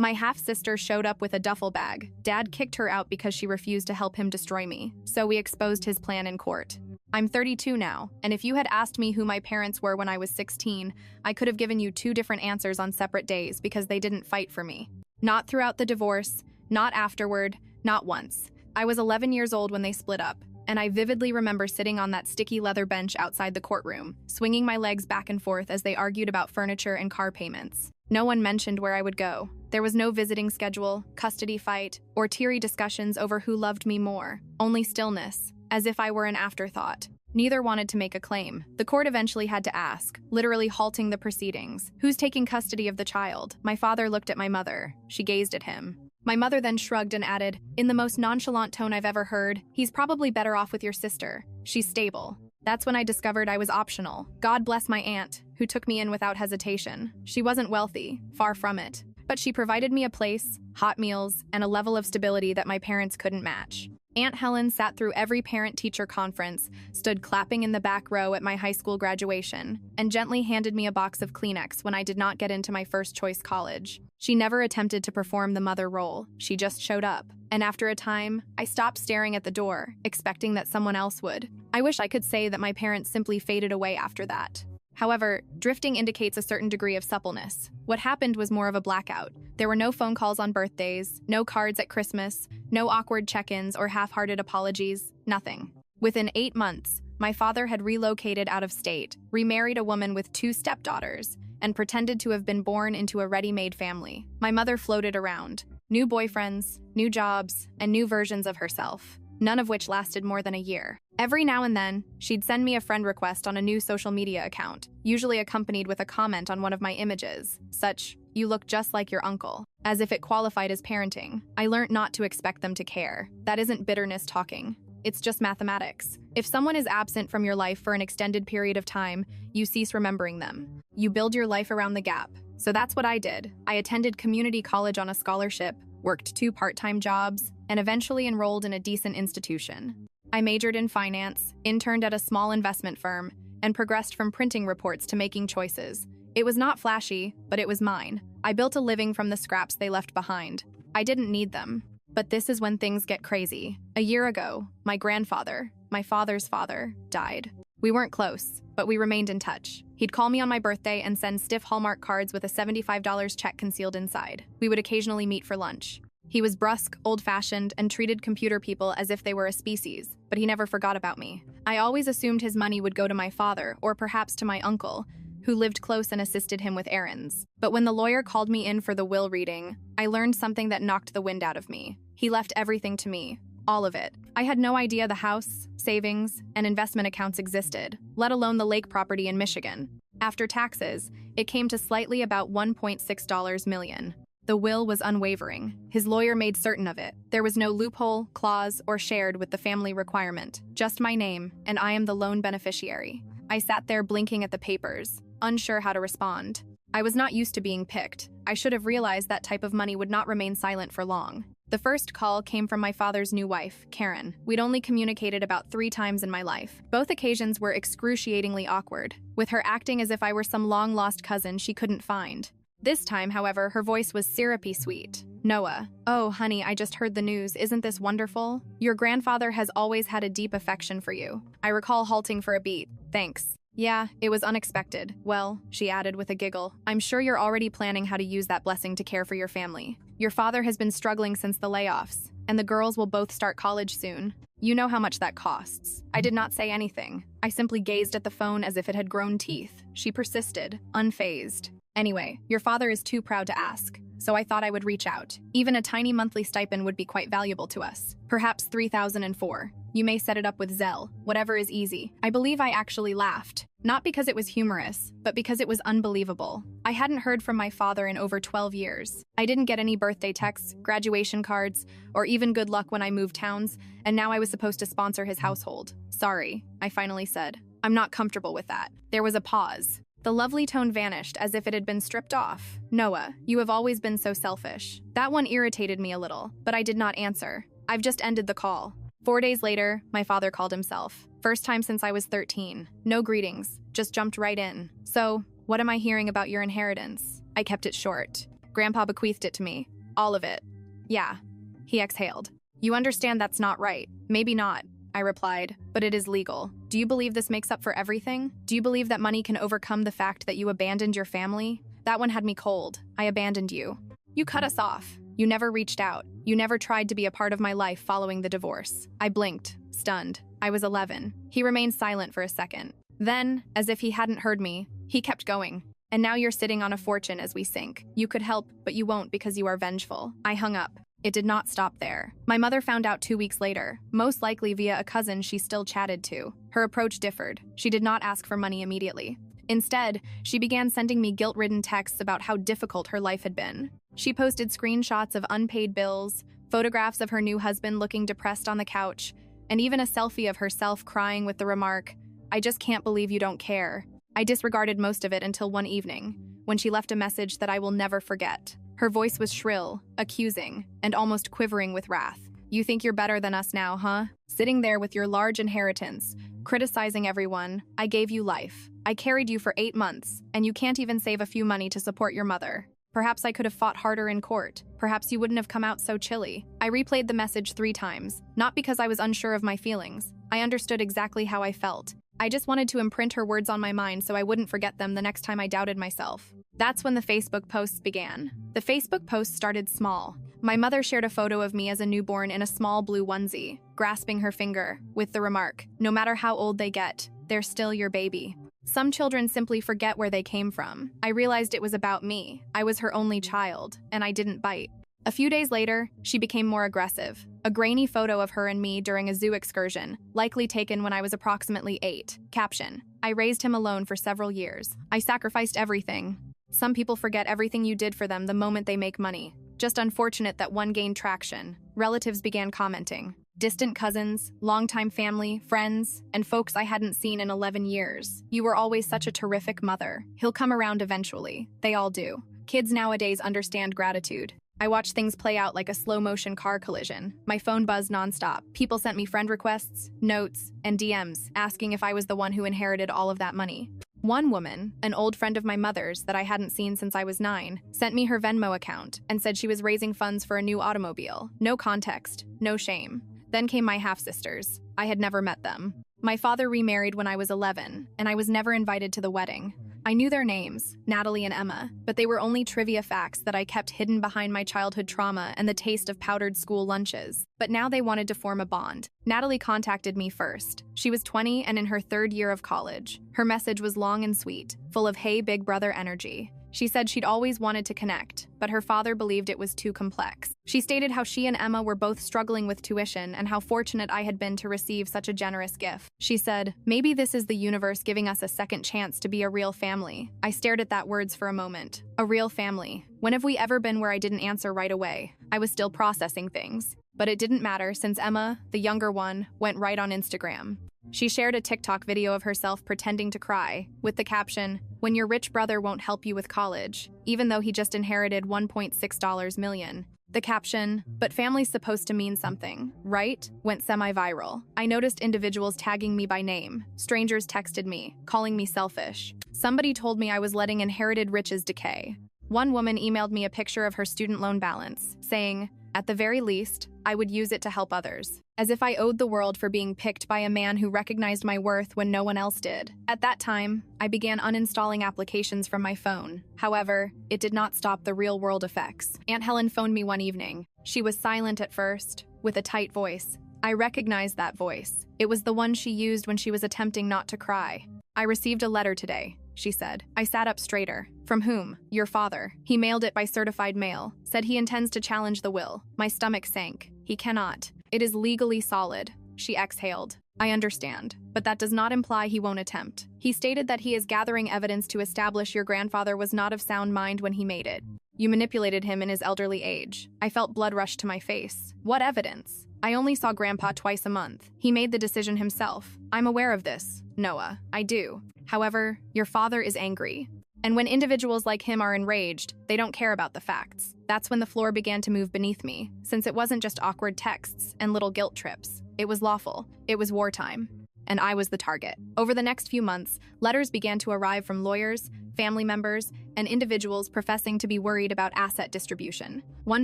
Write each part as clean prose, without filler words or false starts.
My half-sister showed up with a duffel bag. Dad kicked her out because she refused to help him destroy me, so we exposed his plan in court. I'm 32 now, and if you had asked me who my parents were when I was 16, I could have given you 2 different answers on separate days because they didn't fight for me. Not throughout the divorce, not afterward, not once. I was 11 years old when they split up, and I vividly remember sitting on that sticky leather bench outside the courtroom, swinging my legs back and forth as they argued about furniture and car payments. No one mentioned where I would go. There was no visiting schedule, custody fight, or teary discussions over who loved me more. Only stillness, as if I were an afterthought. Neither wanted to make a claim. The court eventually had to ask, literally halting the proceedings. Who's taking custody of the child? My father looked at my mother. She gazed at him. My mother then shrugged and added, in the most nonchalant tone I've ever heard, he's probably better off with your sister. She's stable. That's when I discovered I was optional. God bless my aunt, who took me in without hesitation. She wasn't wealthy, far from it. But she provided me a place, hot meals, and a level of stability that my parents couldn't match. Aunt Helen sat through every parent-teacher conference, stood clapping in the back row at my high school graduation, and gently handed me a box of Kleenex when I did not get into my first-choice college. She never attempted to perform the mother role. She just showed up. And after a time, I stopped staring at the door, expecting that someone else would. I wish I could say that my parents simply faded away after that. However, drifting indicates a certain degree of suppleness. What happened was more of a blackout. There were no phone calls on birthdays, no cards at Christmas, no awkward check-ins or half-hearted apologies, nothing. Within 8 months, my father had relocated out of state, remarried a woman with 2 stepdaughters, and pretended to have been born into a ready-made family. My mother floated around. New boyfriends, new jobs, and new versions of herself, none of which lasted more than a year. Every now and then, she'd send me a friend request on a new social media account, usually accompanied with a comment on one of my images, such, "You look just like your uncle," as if it qualified as parenting. I learned not to expect them to care. That isn't bitterness talking. It's just mathematics. If someone is absent from your life for an extended period of time, you cease remembering them. You build your life around the gap. So that's what I did. I attended community college on a scholarship, worked 2 part-time jobs, and eventually enrolled in a decent institution. I majored in finance, interned at a small investment firm, and progressed from printing reports to making choices. It was not flashy, but it was mine. I built a living from the scraps they left behind. I didn't need them. But this is when things get crazy. A year ago, my grandfather, my father's father, died. We weren't close, but we remained in touch. He'd call me on my birthday and send stiff Hallmark cards with a $75 check concealed inside. We would occasionally meet for lunch. He was brusque, old-fashioned, and treated computer people as if they were a species, but he never forgot about me. I always assumed his money would go to my father, or perhaps to my uncle, who lived close and assisted him with errands. But when the lawyer called me in for the will reading, I learned something that knocked the wind out of me. He left everything to me, all of it. I had no idea the house, savings, and investment accounts existed, let alone the lake property in Michigan. After taxes, it came to slightly about $1.6 million. The will was unwavering. His lawyer made certain of it. There was no loophole, clause, or shared with the family requirement. Just my name, and I am the lone beneficiary. I sat there blinking at the papers, unsure how to respond. I was not used to being picked. I should have realized that type of money would not remain silent for long. The first call came from my father's new wife, Karen. We'd only communicated about 3 times in my life. Both occasions were excruciatingly awkward, with her acting as if I were some long-lost cousin she couldn't find. This time, however, her voice was syrupy sweet. "Noah, oh, honey, I just heard the news. Isn't this wonderful? Your grandfather has always had a deep affection for you." I recall halting for a beat. "Thanks. Yeah, it was unexpected. Well," she added with a giggle, "I'm sure you're already planning how to use that blessing to care for your family. Your father has been struggling since the layoffs, and the girls will both start college soon. You know how much that costs." I did not say anything. I simply gazed at the phone as if it had grown teeth. She persisted, unfazed. "Anyway, your father is too proud to ask, so I thought I would reach out. Even a tiny monthly stipend would be quite valuable to us. Perhaps $3,004. You may set it up with Zelle, whatever is easy." I believe I actually laughed. Not because it was humorous, but because it was unbelievable. I hadn't heard from my father in over 12 years. I didn't get any birthday texts, graduation cards, or even good luck when I moved towns, and now I was supposed to sponsor his household. "Sorry," I finally said. "I'm not comfortable with that." There was a pause. The lovely tone vanished as if it had been stripped off. "Noah, you have always been so selfish." That one irritated me a little, but I did not answer. "I've just ended the call." 4 days later, my father called himself. First time since I was 13. No greetings, just jumped right in. "So, what am I hearing about your inheritance?" I kept it short. Grandpa bequeathed it to me. All of it. Yeah. He exhaled. You understand that's not right. Maybe not, I replied, but it is legal. Do you believe this makes up for everything? Do you believe that money can overcome the fact that you abandoned your family? That one had me cold. I abandoned you. You cut us off. You never reached out. You never tried to be a part of my life following the divorce. I blinked, stunned. I was 11. He remained silent for a second. Then, as if he hadn't heard me, he kept going. And now you're sitting on a fortune as we sink. You could help, but you won't because you are vengeful. I hung up. It did not stop there. My mother found out 2 weeks later, most likely via a cousin she still chatted to. Her approach differed. She did not ask for money immediately. Instead, she began sending me guilt-ridden texts about how difficult her life had been. She posted screenshots of unpaid bills, photographs of her new husband looking depressed on the couch, and even a selfie of herself crying with the remark, "I just can't believe you don't care." I disregarded most of it until one evening, when she left a message that I will never forget. Her voice was shrill, accusing, and almost quivering with wrath. You think you're better than us now, huh? Sitting there with your large inheritance, criticizing everyone. I gave you life. I carried you for 8 months, and you can't even save a few money to support your mother. Perhaps I could have fought harder in court. Perhaps you wouldn't have come out so chilly. I replayed the message 3 times, not because I was unsure of my feelings. I understood exactly how I felt. I just wanted to imprint her words on my mind so I wouldn't forget them the next time I doubted myself. That's when the Facebook posts began. The Facebook posts started small. My mother shared a photo of me as a newborn in a small blue onesie, grasping her finger, with the remark, "No matter how old they get, they're still your baby." Some children simply forget where they came from. I realized it was about me. I was her only child, and I didn't bite. A few days later, she became more aggressive. A grainy photo of her and me during a zoo excursion, likely taken when I was approximately 8. Caption: I raised him alone for several years. I sacrificed everything. Some people forget everything you did for them the moment they make money. Just unfortunate that one gained traction. Relatives began commenting. Distant cousins, longtime family, friends, and folks I hadn't seen in 11 years. You were always such a terrific mother. He'll come around eventually. They all do. Kids nowadays understand gratitude. I watched things play out like a slow-motion car collision. My phone buzzed nonstop. People sent me friend requests, notes, and DMs, asking if I was the one who inherited all of that money. One woman, an old friend of my mother's that I hadn't seen since I was 9, sent me her Venmo account and said she was raising funds for a new automobile. No context, no shame. Then came my half-sisters. I had never met them. My father remarried when I was 11, and I was never invited to the wedding. I knew their names, Natalie and Emma, but they were only trivia facts that I kept hidden behind my childhood trauma and the taste of powdered school lunches. But now they wanted to form a bond. Natalie contacted me first. She was 20 and in her 3rd year of college. Her message was long and sweet, full of "Hey, big brother" energy. She said she'd always wanted to connect, but her father believed it was too complex. She stated how she and Emma were both struggling with tuition and how fortunate I had been to receive such a generous gift. She said, "Maybe this is the universe giving us a second chance to be a real family." I stared at that words for a moment. A real family. When have we ever been where I didn't answer right away? I was still processing things. But it didn't matter since Emma, the younger one, went right on Instagram. She shared a TikTok video of herself pretending to cry, with the caption, "When your rich brother won't help you with college, even though he just inherited $1.6 million. The caption, "But family's supposed to mean something, right?" went semi-viral. I noticed individuals tagging me by name. Strangers texted me, calling me selfish. Somebody told me I was letting inherited riches decay. One woman emailed me a picture of her student loan balance, saying, "At the very least, I would use it to help others." As if I owed the world for being picked by a man who recognized my worth when no one else did. At that time, I began uninstalling applications from my phone. However, it did not stop the real-world effects. Aunt Helen phoned me one evening. She was silent at first, with a tight voice. I recognized that voice. It was the one she used when she was attempting not to cry. "I received a letter today," she said. I sat up straighter. "From whom?" "Your father. He mailed it by certified mail. Said he intends to challenge the will." My stomach sank. "He cannot. It is legally solid." She exhaled. "I understand, but that does not imply he won't attempt. He stated that he is gathering evidence to establish your grandfather was not of sound mind when he made it. You manipulated him in his elderly age." I felt blood rush to my face. "What evidence? I only saw Grandpa twice a month. He made the decision himself. I'm aware of this, Noah. I do. However, your father is angry. And when individuals like him are enraged, they don't care about the facts. That's when the floor began to move beneath me, since it wasn't just awkward texts and little guilt trips. It was lawful. It was wartime. And I was the target. Over the next few months, letters began to arrive from lawyers, family members, and individuals professing to be worried about asset distribution. One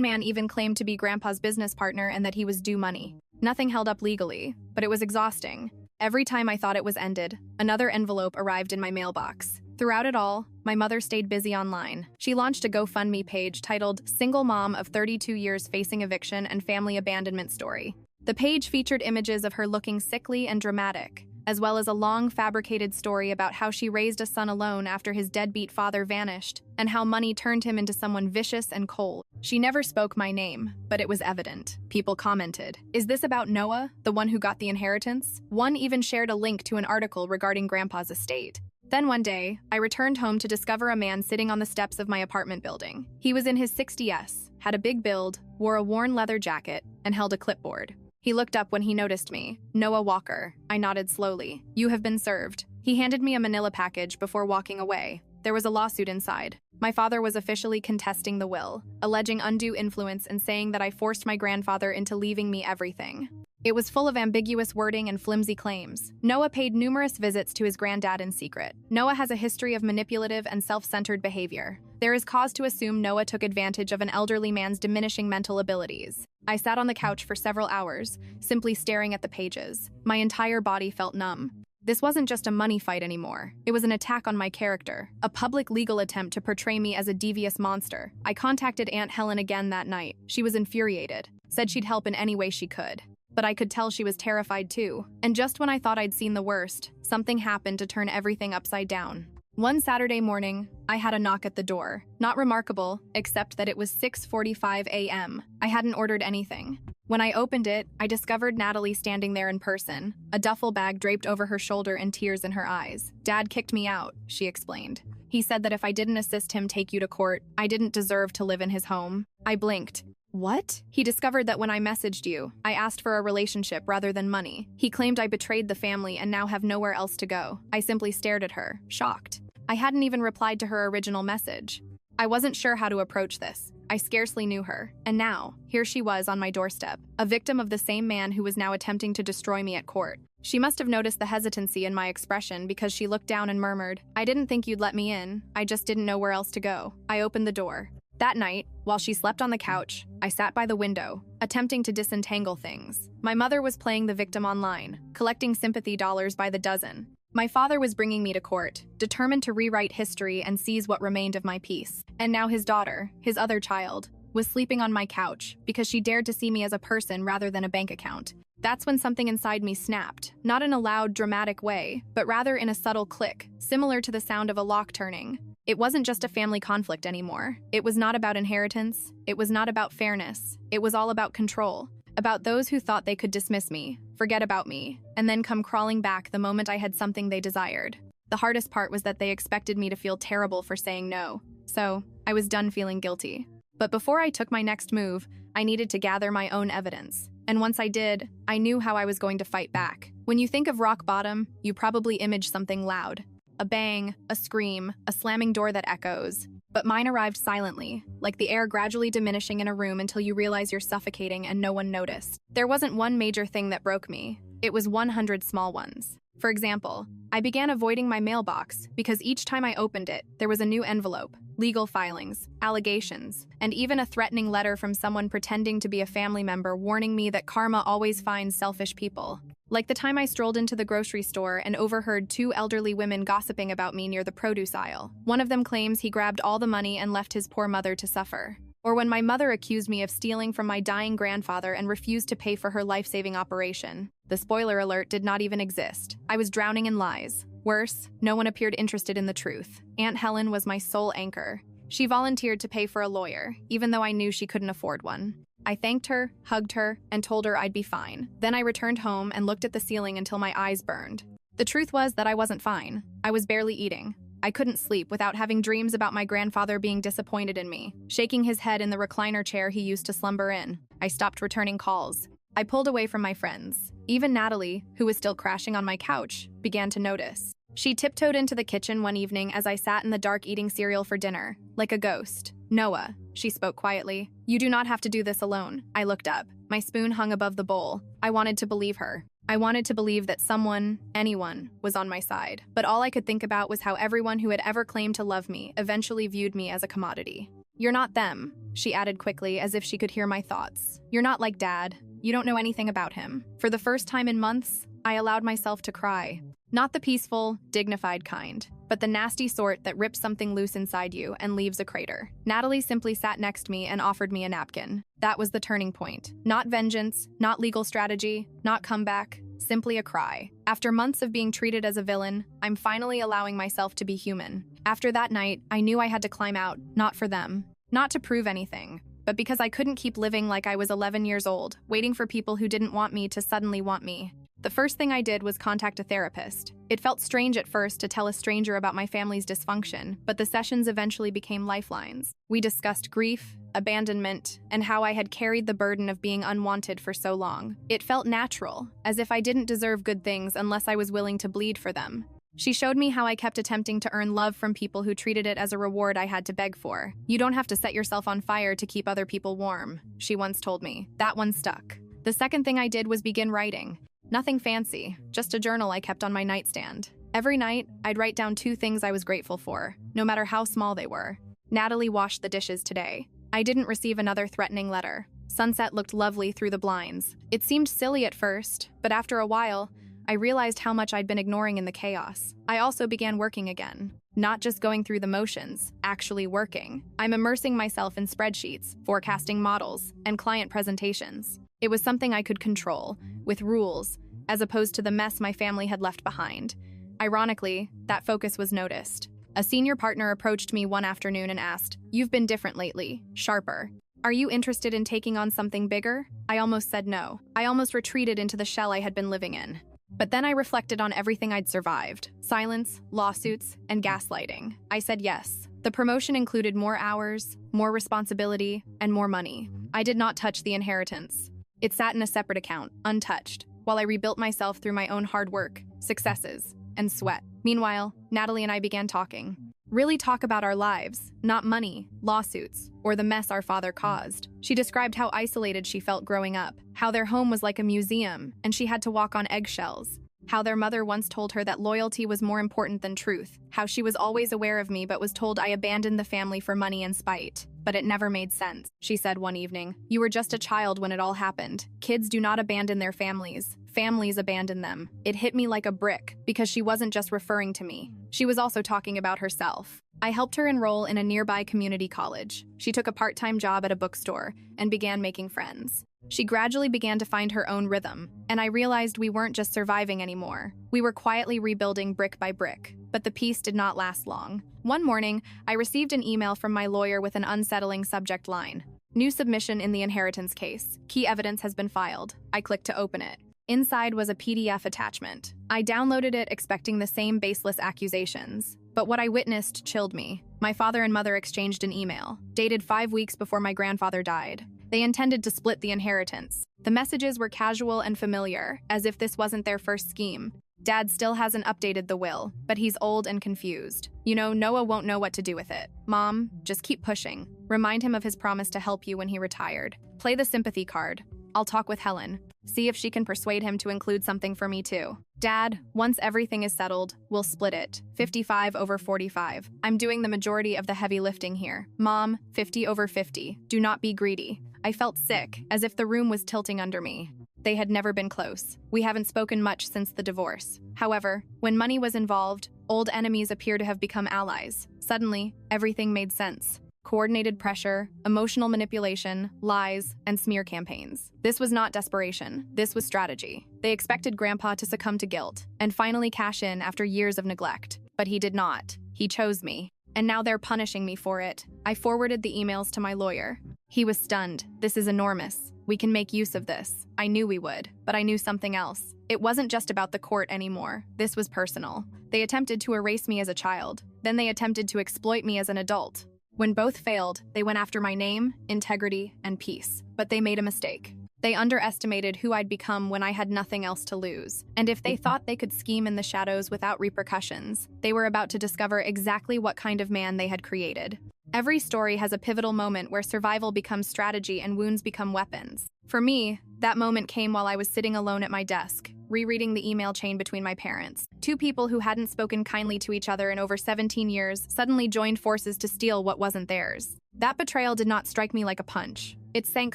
man even claimed to be Grandpa's business partner and that he was due money. Nothing held up legally, but it was exhausting. Every time I thought it was ended, another envelope arrived in my mailbox. Throughout it all, my mother stayed busy online. She launched a GoFundMe page titled "Single Mom of 32 Years Facing Eviction and Family Abandonment Story." The page featured images of her looking sickly and dramatic, as well as a long fabricated story about how she raised a son alone after his deadbeat father vanished, and how money turned him into someone vicious and cold. She never spoke my name, but it was evident. People commented, "Is this about Noah, the one who got the inheritance?" One even shared a link to an article regarding Grandpa's estate. Then one day, I returned home to discover a man sitting on the steps of my apartment building. He was in his 60s, had a big build, wore a worn leather jacket, and held a clipboard. He looked up when he noticed me. "Noah Walker." I nodded slowly. "You have been served." He handed me a manila package before walking away. There was a lawsuit inside. My father was officially contesting the will, alleging undue influence and saying that I forced my grandfather into leaving me everything. It was full of ambiguous wording and flimsy claims. Noah paid numerous visits to his granddad in secret. Noah has a history of manipulative and self-centered behavior. There is cause to assume Noah took advantage of an elderly man's diminishing mental abilities. I sat on the couch for several hours, simply staring at the pages. My entire body felt numb. This wasn't just a money fight anymore. It was an attack on my character, a public legal attempt to portray me as a devious monster. I contacted Aunt Helen again that night. She was infuriated, said she'd help in any way she could. But I could tell she was terrified too. And just when I thought I'd seen the worst, something happened to turn everything upside down. One Saturday morning, I had a knock at the door. Not remarkable, except that it was 6:45 a.m. I hadn't ordered anything. When I opened it, I discovered Natalie standing there in person, a duffel bag draped over her shoulder and tears in her eyes. "Dad kicked me out," she explained. "He said that if I didn't assist him take you to court, I didn't deserve to live in his home." I blinked. "What?" "He discovered that when I messaged you, I asked for a relationship rather than money. He claimed I betrayed the family and now have nowhere else to go." I simply stared at her, shocked. I hadn't even replied to her original message. I wasn't sure how to approach this. I scarcely knew her. And now, here she was on my doorstep, a victim of the same man who was now attempting to destroy me at court. She must have noticed the hesitancy in my expression because she looked down and murmured, "I didn't think you'd let me in. I just didn't know where else to go." I opened the door. That night, while she slept on the couch, I sat by the window, attempting to disentangle things. My mother was playing the victim online, collecting sympathy dollars by the dozen. My father was bringing me to court, determined to rewrite history and seize what remained of my peace. And now his daughter, his other child, was sleeping on my couch because she dared to see me as a person rather than a bank account. That's when something inside me snapped, not in a loud, dramatic way, but rather in a subtle click, similar to the sound of a lock turning. It wasn't just a family conflict anymore. It was not about inheritance. It was not about fairness. It was all about control. About those who thought they could dismiss me, forget about me, and then come crawling back the moment I had something they desired. The hardest part was that they expected me to feel terrible for saying no. So, I was done feeling guilty. But before I took my next move, I needed to gather my own evidence. And once I did, I knew how I was going to fight back. When you think of rock bottom, you probably image something loud. A bang, a scream, a slamming door that echoes. But mine arrived silently, like the air gradually diminishing in a room until you realize you're suffocating and no one noticed. There wasn't one major thing that broke me. It was 100 small ones. For example, I began avoiding my mailbox because each time I opened it, there was a new envelope, legal filings, allegations, and even a threatening letter from someone pretending to be a family member warning me that karma always finds selfish people. Like the time I strolled into the grocery store and overheard two elderly women gossiping about me near the produce aisle. One of them claims he grabbed all the money and left his poor mother to suffer. Or when my mother accused me of stealing from my dying grandfather and refused to pay for her life-saving operation. The spoiler alert did not even exist. I was drowning in lies. Worse, no one appeared interested in the truth. Aunt Helen was my sole anchor. She volunteered to pay for a lawyer, even though I knew she couldn't afford one. I thanked her, hugged her, and told her I'd be fine. Then I returned home and looked at the ceiling until my eyes burned. The truth was that I wasn't fine. I was barely eating. I couldn't sleep without having dreams about my grandfather being disappointed in me, shaking his head in the recliner chair he used to slumber in. I stopped returning calls. I pulled away from my friends. Even Natalie, who was still crashing on my couch, began to notice. She tiptoed into the kitchen one evening as I sat in the dark eating cereal for dinner, like a ghost. "Noah," she spoke quietly, "you do not have to do this alone." I looked up. My spoon hung above the bowl. I wanted to believe her. I wanted to believe that someone, anyone, was on my side. But all I could think about was how everyone who had ever claimed to love me eventually viewed me as a commodity. "You're not them," she added quickly, as if she could hear my thoughts. "You're not like Dad. You don't know anything about him." For the first time in months, I allowed myself to cry. Not the peaceful, dignified kind, but the nasty sort that rips something loose inside you and leaves a crater. Natalie simply sat next to me and offered me a napkin. That was the turning point. Not vengeance, not legal strategy, not comeback, simply a cry. After months of being treated as a villain, I'm finally allowing myself to be human. After that night, I knew I had to climb out, not for them, not to prove anything, but because I couldn't keep living like I was 11 years old, waiting for people who didn't want me to suddenly want me. The first thing I did was contact a therapist. It felt strange at first to tell a stranger about my family's dysfunction, but the sessions eventually became lifelines. We discussed grief, abandonment, and how I had carried the burden of being unwanted for so long. It felt natural, as if I didn't deserve good things unless I was willing to bleed for them. She showed me how I kept attempting to earn love from people who treated it as a reward I had to beg for. "You don't have to set yourself on fire to keep other people warm," she once told me. That one stuck. The second thing I did was begin writing. Nothing fancy, just a journal I kept on my nightstand. Every night, I'd write down 2 things I was grateful for, no matter how small they were. Natalie washed the dishes today. I didn't receive another threatening letter. Sunset looked lovely through the blinds. It seemed silly at first, but after a while, I realized how much I'd been ignoring in the chaos. I also began working again. Not just going through the motions, actually working. I'm immersing myself in spreadsheets, forecasting models, and client presentations. It was something I could control, with rules, as opposed to the mess my family had left behind. Ironically, that focus was noticed. A senior partner approached me one afternoon and asked, "You've been different lately, sharper. Are you interested in taking on something bigger?" I almost said no. I almost retreated into the shell I had been living in. But then I reflected on everything I'd survived: silence, lawsuits, and gaslighting. I said yes. The promotion included more hours, more responsibility, and more money. I did not touch the inheritance. It sat in a separate account, untouched, while I rebuilt myself through my own hard work, successes, and sweat. Meanwhile, Natalie and I began talking. Really talk about our lives, not money, lawsuits, or the mess our father caused. She described how isolated she felt growing up, how their home was like a museum, and she had to walk on eggshells. How their mother once told her that loyalty was more important than truth. How she was always aware of me but was told I abandoned the family for money and spite. But it never made sense. She said one evening, "You were just a child when it all happened. Kids do not abandon their families. Families abandon them." It hit me like a brick, because she wasn't just referring to me. She was also talking about herself. I helped her enroll in a nearby community college. She took a part-time job at a bookstore and began making friends. She gradually began to find her own rhythm, and I realized we weren't just surviving anymore. We were quietly rebuilding brick by brick, but the peace did not last long. One morning, I received an email from my lawyer with an unsettling subject line: "New submission in the inheritance case. Key evidence has been filed." I clicked to open it. Inside was a PDF attachment. I downloaded it expecting the same baseless accusations, but what I witnessed chilled me. My father and mother exchanged an email, dated 5 weeks before my grandfather died. They intended to split the inheritance. The messages were casual and familiar, as if this wasn't their first scheme. "Dad still hasn't updated the will, but he's old and confused. You know, Noah won't know what to do with it. Mom, just keep pushing. Remind him of his promise to help you when he retired. Play the sympathy card. I'll talk with Helen. See if she can persuade him to include something for me too. Dad, once everything is settled, we'll split it. 55/45. I'm doing the majority of the heavy lifting here. Mom, 50/50. Do not be greedy." I felt sick, as if the room was tilting under me. They had never been close. We haven't spoken much since the divorce. However, when money was involved, old enemies appear to have become allies. Suddenly, everything made sense. Coordinated pressure, emotional manipulation, lies, and smear campaigns. This was not desperation. This was strategy. They expected Grandpa to succumb to guilt and finally cash in after years of neglect. But he did not. He chose me. And now they're punishing me for it. I forwarded the emails to my lawyer. He was stunned. "This is enormous. We can make use of this." I knew we would, but I knew something else. It wasn't just about the court anymore. This was personal. They attempted to erase me as a child. Then they attempted to exploit me as an adult. When both failed, they went after my name, integrity, and peace. But they made a mistake. They underestimated who I'd become when I had nothing else to lose. And if they thought they could scheme in the shadows without repercussions, they were about to discover exactly what kind of man they had created. Every story has a pivotal moment where survival becomes strategy and wounds become weapons. For me, that moment came while I was sitting alone at my desk, rereading the email chain between my parents. Two people who hadn't spoken kindly to each other in over 17 years suddenly joined forces to steal what wasn't theirs. That betrayal did not strike me like a punch. It sank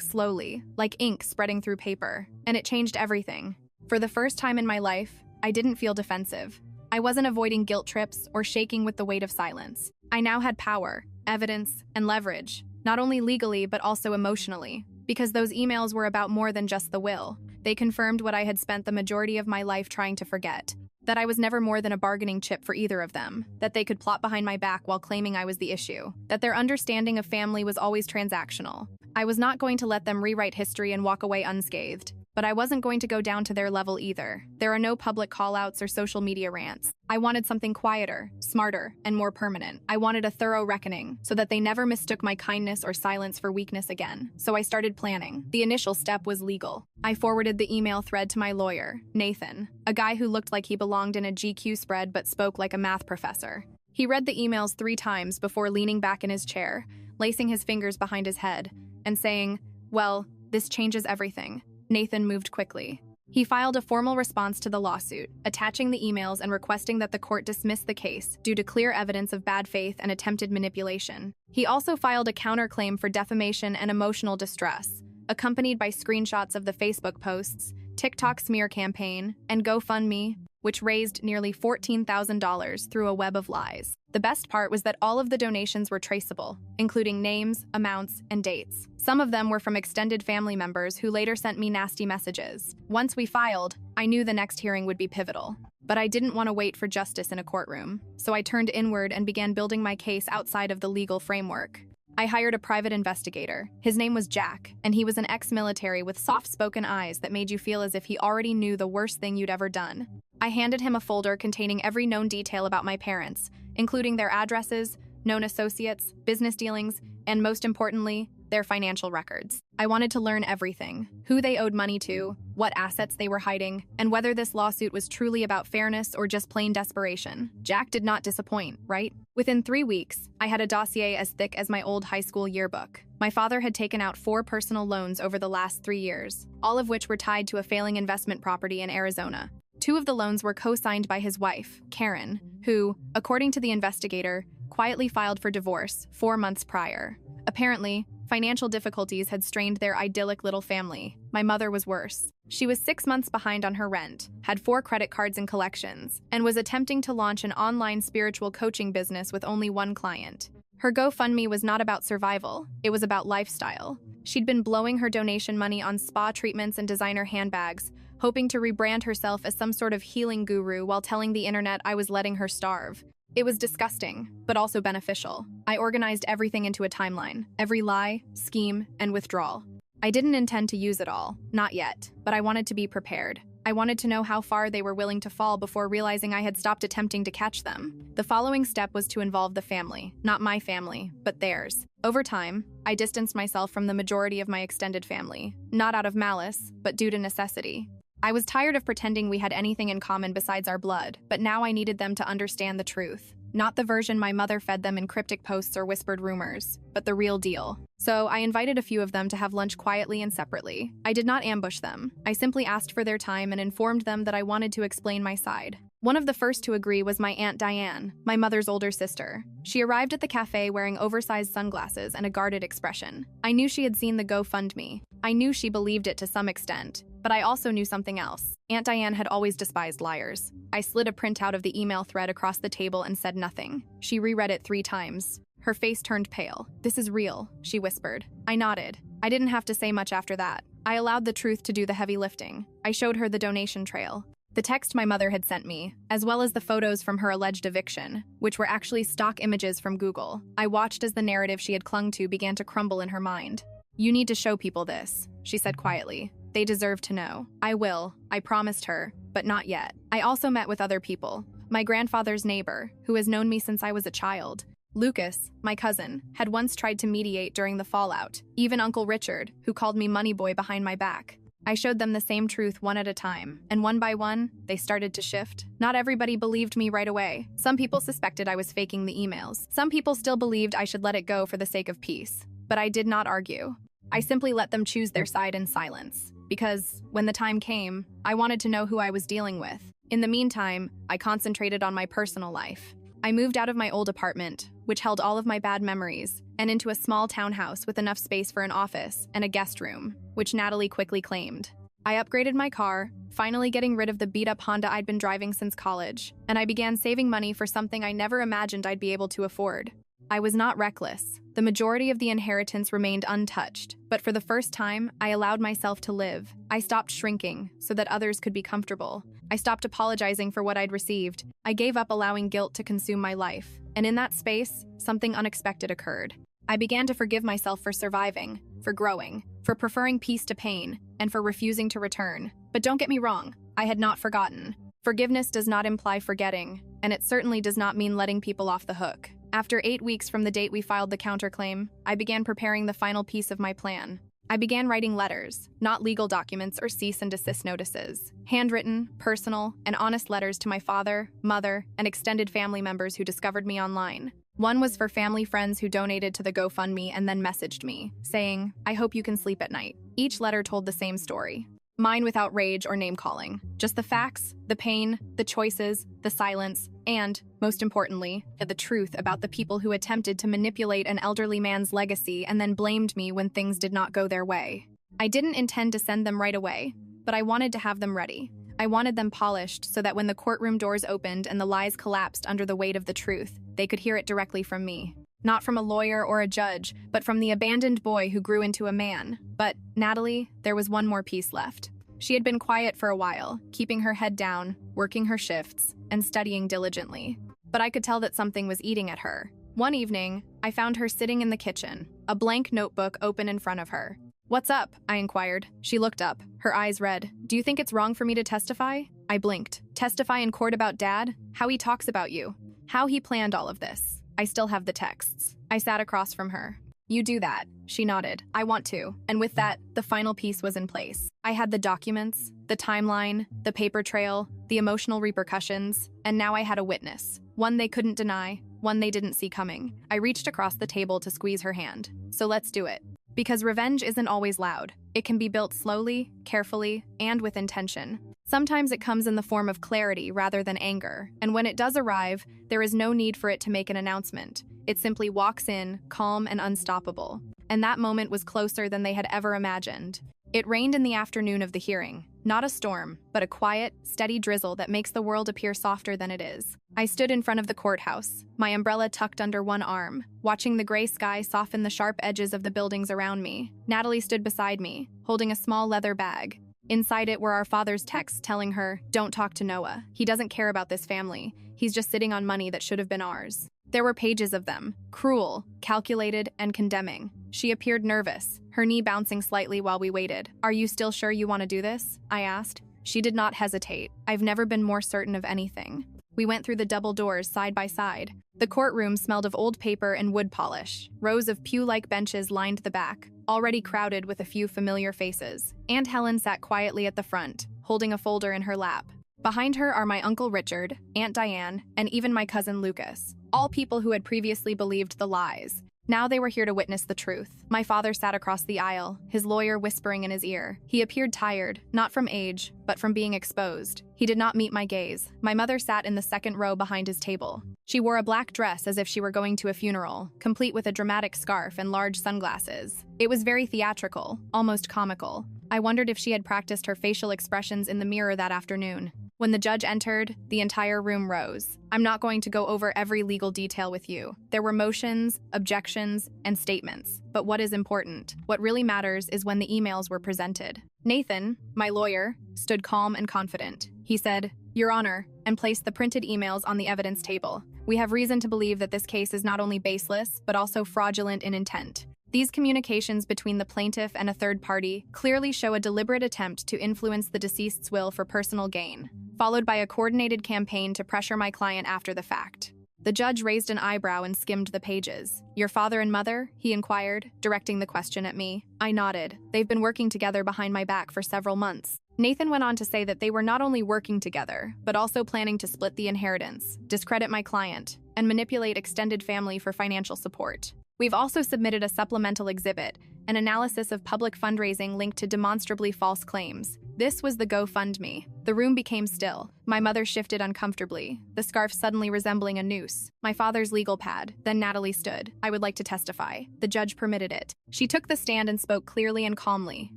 slowly, like ink spreading through paper, and it changed everything. For the first time in my life, I didn't feel defensive. I wasn't avoiding guilt trips or shaking with the weight of silence. I now had power, evidence, and leverage, not only legally but also emotionally, because those emails were about more than just the will. They confirmed what I had spent the majority of my life trying to forget, that I was never more than a bargaining chip for either of them, that they could plot behind my back while claiming I was the issue, that their understanding of family was always transactional. I was not going to let them rewrite history and walk away unscathed. But I wasn't going to go down to their level either. There are no public call-outs or social media rants. I wanted something quieter, smarter, and more permanent. I wanted a thorough reckoning, so that they never mistook my kindness or silence for weakness again. So I started planning. The initial step was legal. I forwarded the email thread to my lawyer, Nathan, a guy who looked like he belonged in a GQ spread but spoke like a math professor. He read the emails 3 times before leaning back in his chair, lacing his fingers behind his head, and saying, "Well, this changes everything." Nathan moved quickly. He filed a formal response to the lawsuit, attaching the emails and requesting that the court dismiss the case due to clear evidence of bad faith and attempted manipulation. He also filed a counterclaim for defamation and emotional distress, accompanied by screenshots of the Facebook posts, TikTok smear campaign, and GoFundMe, which raised nearly $14,000 through a web of lies. The best part was that all of the donations were traceable, including names, amounts, and dates. Some of them were from extended family members who later sent me nasty messages. Once we filed, I knew the next hearing would be pivotal. But I didn't want to wait for justice in a courtroom, so I turned inward and began building my case outside of the legal framework. I hired a private investigator. His name was Jack, and he was an ex-military with soft-spoken eyes that made you feel as if he already knew the worst thing you'd ever done. I handed him a folder containing every known detail about my parents, including their addresses, known associates, business dealings, and most importantly, their financial records. I wanted to learn everything: who they owed money to, what assets they were hiding, and whether this lawsuit was truly about fairness or just plain desperation. Jack did not disappoint, right? Within 3 weeks, I had a dossier as thick as my old high school yearbook. My father had taken out 4 personal loans over the last 3 years, all of which were tied to a failing investment property in Arizona. 2 of the loans were co-signed by his wife, Karen, who, according to the investigator, quietly filed for divorce 4 months prior. Apparently, financial difficulties had strained their idyllic little family. My mother was worse. She was 6 months behind on her rent, had 4 credit cards and collections, and was attempting to launch an online spiritual coaching business with only 1 client. Her GoFundMe was not about survival, it was about lifestyle. She'd been blowing her donation money on spa treatments and designer handbags, hoping to rebrand herself as some sort of healing guru while telling the internet I was letting her starve. It was disgusting, but also beneficial. I organized everything into a timeline, every lie, scheme, and withdrawal. I didn't intend to use it all, not yet, but I wanted to be prepared. I wanted to know how far they were willing to fall before realizing I had stopped attempting to catch them. The following step was to involve the family, not my family, but theirs. Over time, I distanced myself from the majority of my extended family, not out of malice, but due to necessity. I was tired of pretending we had anything in common besides our blood, but now I needed them to understand the truth. Not the version my mother fed them in cryptic posts or whispered rumors, but the real deal. So I invited a few of them to have lunch quietly and separately. I did not ambush them. I simply asked for their time and informed them that I wanted to explain my side. One of the first to agree was my Aunt Diane, my mother's older sister. She arrived at the cafe wearing oversized sunglasses and a guarded expression. I knew she had seen the GoFundMe. I knew she believed it to some extent, but I also knew something else. Aunt Diane had always despised liars. I slid a printout of the email thread across the table and said nothing. She reread it 3 times. Her face turned pale. "This is real," she whispered. I nodded. I didn't have to say much after that. I allowed the truth to do the heavy lifting. I showed her the donation trail, the text my mother had sent me, as well as the photos from her alleged eviction, which were actually stock images from Google. I watched as the narrative she had clung to began to crumble in her mind. "You need to show people this," she said quietly. "They deserve to know." "I will," I promised her, but not yet. I also met with other people. My grandfather's neighbor, who has known me since I was a child. Lucas, my cousin, had once tried to mediate during the fallout. Even Uncle Richard, who called me money boy behind my back. I showed them the same truth one at a time, and one by one, they started to shift. Not everybody believed me right away. Some people suspected I was faking the emails. Some people still believed I should let it go for the sake of peace. But I did not argue. I simply let them choose their side in silence, because when the time came, I wanted to know who I was dealing with. In the meantime, I concentrated on my personal life. I moved out of my old apartment, which held all of my bad memories, and into a small townhouse with enough space for an office and a guest room, which Natalie quickly claimed. I upgraded my car, finally getting rid of the beat-up Honda I'd been driving since college, and I began saving money for something I never imagined I'd be able to afford. I was not reckless. The majority of the inheritance remained untouched, but for the first time, I allowed myself to live. I stopped shrinking so that others could be comfortable. I stopped apologizing for what I'd received. I gave up allowing guilt to consume my life. And in that space, something unexpected occurred. I began to forgive myself for surviving, for growing, for preferring peace to pain, and for refusing to return. But don't get me wrong, I had not forgotten. Forgiveness does not imply forgetting, and it certainly does not mean letting people off the hook. After 8 weeks from the date we filed the counterclaim, I began preparing the final piece of my plan. I began writing letters, not legal documents or cease and desist notices. Handwritten, personal, and honest letters to my father, mother, and extended family members who discovered me online. One was for family friends who donated to the GoFundMe and then messaged me, saying, "I hope you can sleep at night." Each letter told the same story. Mine without rage or name-calling. Just the facts, the pain, the choices, the silence, and, most importantly, the truth about the people who attempted to manipulate an elderly man's legacy and then blamed me when things did not go their way. I didn't intend to send them right away, but I wanted to have them ready. I wanted them polished so that when the courtroom doors opened and the lies collapsed under the weight of the truth, they could hear it directly from me. Not from a lawyer or a judge, but from the abandoned boy who grew into a man. But, Natalie, there was one more piece left. She had been quiet for a while, keeping her head down, working her shifts, and studying diligently. But I could tell that something was eating at her. One evening, I found her sitting in the kitchen, a blank notebook open in front of her. "What's up?" I inquired. She looked up, her eyes red. "Do you think it's wrong for me to testify?" I blinked. "Testify in court about Dad? How he talks about you? How he planned all of this? I still have the texts." I sat across from her. "You do that." She nodded. "I want to." And with that, the final piece was in place. I had the documents, the timeline, the paper trail, the emotional repercussions, and now I had a witness. One they couldn't deny, one they didn't see coming. I reached across the table to squeeze her hand. "So let's do it." Because revenge isn't always loud. It can be built slowly, carefully, and with intention. Sometimes it comes in the form of clarity rather than anger, and when it does arrive, there is no need for it to make an announcement. It simply walks in, calm and unstoppable. And that moment was closer than they had ever imagined. It rained in the afternoon of the hearing. Not a storm, but a quiet, steady drizzle that makes the world appear softer than it is. I stood in front of the courthouse, my umbrella tucked under one arm, watching the gray sky soften the sharp edges of the buildings around me. Natalie stood beside me, holding a small leather bag. Inside it were our father's texts telling her, "Don't talk to Noah. He doesn't care about this family. He's just sitting on money that should have been ours." There were pages of them, cruel, calculated, and condemning. She appeared nervous, her knee bouncing slightly while we waited. "Are you still sure you want to do this?" I asked. She did not hesitate. "I've never been more certain of anything." We went through the double doors side by side. The courtroom smelled of old paper and wood polish. Rows of pew-like benches lined the back, already crowded with a few familiar faces. Aunt Helen sat quietly at the front, holding a folder in her lap. Behind her are my Uncle Richard, Aunt Diane, and even my cousin Lucas, all people who had previously believed the lies. Now they were here to witness the truth. My father sat across the aisle, his lawyer whispering in his ear. He appeared tired, not from age, but from being exposed. He did not meet my gaze. My mother sat in the second row behind his table. She wore a black dress as if she were going to a funeral, complete with a dramatic scarf and large sunglasses. It was very theatrical, almost comical. I wondered if she had practiced her facial expressions in the mirror that afternoon. When the judge entered, the entire room rose. I'm not going to go over every legal detail with you. There were motions, objections, and statements. But what is important, what really matters, is when the emails were presented. Nathan, my lawyer, stood calm and confident. He said, "Your Honor," and placed the printed emails on the evidence table. "We have reason to believe that this case is not only baseless, but also fraudulent in intent. These communications between the plaintiff and a third party clearly show a deliberate attempt to influence the deceased's will for personal gain, followed by a coordinated campaign to pressure my client after the fact." The judge raised an eyebrow and skimmed the pages. "Your father and mother?" he inquired, directing the question at me. I nodded. "They've been working together behind my back for several months." Nathan went on to say that they were not only working together, but also planning to split the inheritance, discredit my client, and manipulate extended family for financial support. "We've also submitted a supplemental exhibit an analysis of public fundraising linked to demonstrably false claims. This was the GoFundMe. The room became still. My mother shifted uncomfortably, the scarf suddenly resembling a noose. My father's legal pad. Then Natalie stood. "I would like to testify." The judge permitted it. She took the stand and spoke clearly and calmly.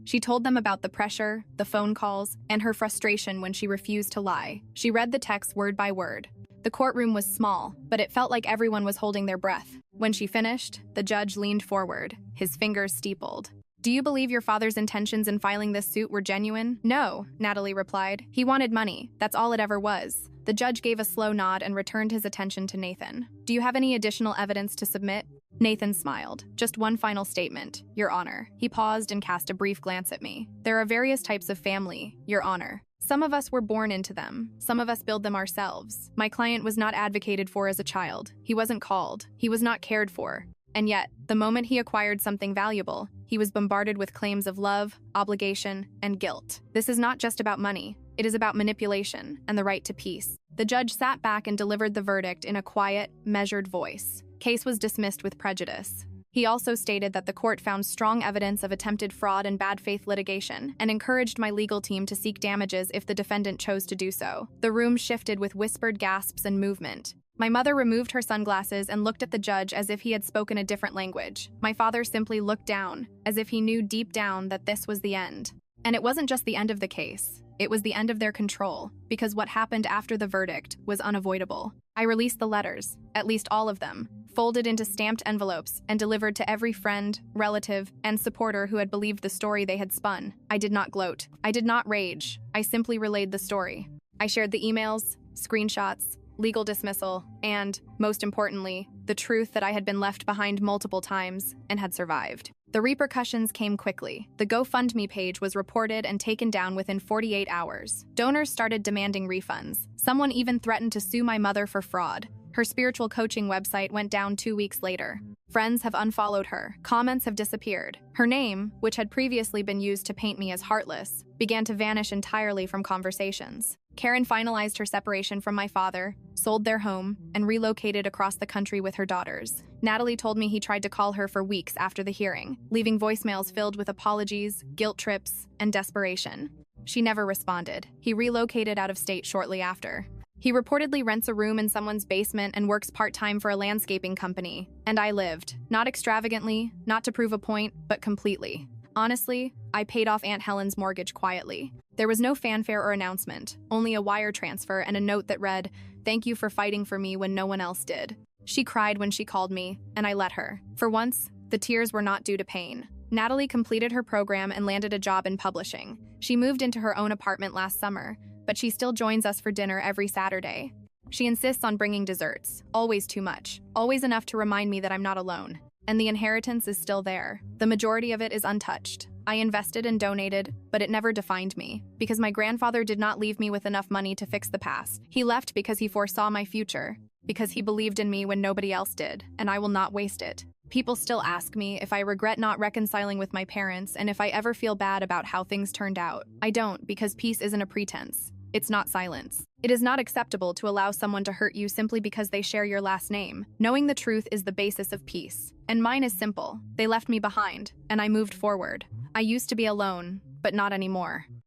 She told them about the pressure, the phone calls, and her frustration when she refused to lie. She read the text word by word. The courtroom was small, but it felt like everyone was holding their breath. When she finished, the judge leaned forward, his fingers steepled. "Do you believe your father's intentions in filing this suit were genuine?" "No," Natalie replied. "He wanted money. That's all it ever was." The judge gave a slow nod and returned his attention to Nathan. "Do you have any additional evidence to submit?" Nathan smiled. "Just one final statement, Your Honor." He paused and cast a brief glance at me. "There are various types of family, Your Honor. Some of us were born into them. Some of us build them ourselves. My client was not advocated for as a child. He wasn't called. He was not cared for. And yet, the moment he acquired something valuable, he was bombarded with claims of love, obligation, and guilt. This is not just about money. It is about manipulation and the right to peace." The judge sat back and delivered the verdict in a quiet, measured voice. Case was dismissed with prejudice. He also stated that the court found strong evidence of attempted fraud and bad faith litigation, and encouraged my legal team to seek damages if the defendant chose to do so. The room shifted with whispered gasps and movement. My mother removed her sunglasses and looked at the judge as if he had spoken a different language. My father simply looked down, as if he knew deep down that this was the end. And it wasn't just the end of the case. It was the end of their control, because what happened after the verdict was unavoidable. I released the letters, at least all of them, folded into stamped envelopes and delivered to every friend, relative, and supporter who had believed the story they had spun. I did not gloat. I did not rage. I simply relayed the story. I shared the emails, screenshots, legal dismissal, and, most importantly, the truth that I had been left behind multiple times and had survived. The repercussions came quickly. The GoFundMe page was reported and taken down within 48 hours. Donors started demanding refunds. Someone even threatened to sue my mother for fraud. Her spiritual coaching website went down 2 weeks later. Friends have unfollowed her. Comments have disappeared. Her name, which had previously been used to paint me as heartless, began to vanish entirely from conversations. Karen finalized her separation from my father, sold their home, and relocated across the country with her daughters. Natalie told me he tried to call her for weeks after the hearing, leaving voicemails filled with apologies, guilt trips, and desperation. She never responded. He relocated out of state shortly after. He reportedly rents a room in someone's basement and works part-time for a landscaping company. And I lived. Not extravagantly, not to prove a point, but completely. Honestly, I paid off Aunt Helen's mortgage quietly. There was no fanfare or announcement, only a wire transfer and a note that read, "Thank you for fighting for me when no one else did." She cried when she called me, and I let her. For once, the tears were not due to pain. Natalie completed her program and landed a job in publishing. She moved into her own apartment last summer, but she still joins us for dinner every Saturday. She insists on bringing desserts, always too much, always enough to remind me that I'm not alone. And the inheritance is still there. The majority of it is untouched. I invested and donated, but it never defined me, because my grandfather did not leave me with enough money to fix the past. He left because he foresaw my future, because he believed in me when nobody else did, and I will not waste it. People still ask me if I regret not reconciling with my parents and if I ever feel bad about how things turned out. I don't, because peace isn't a pretense. It's not silence. It is not acceptable to allow someone to hurt you simply because they share your last name. Knowing the truth is the basis of peace. And mine is simple. They left me behind, and I moved forward. I used to be alone, but not anymore.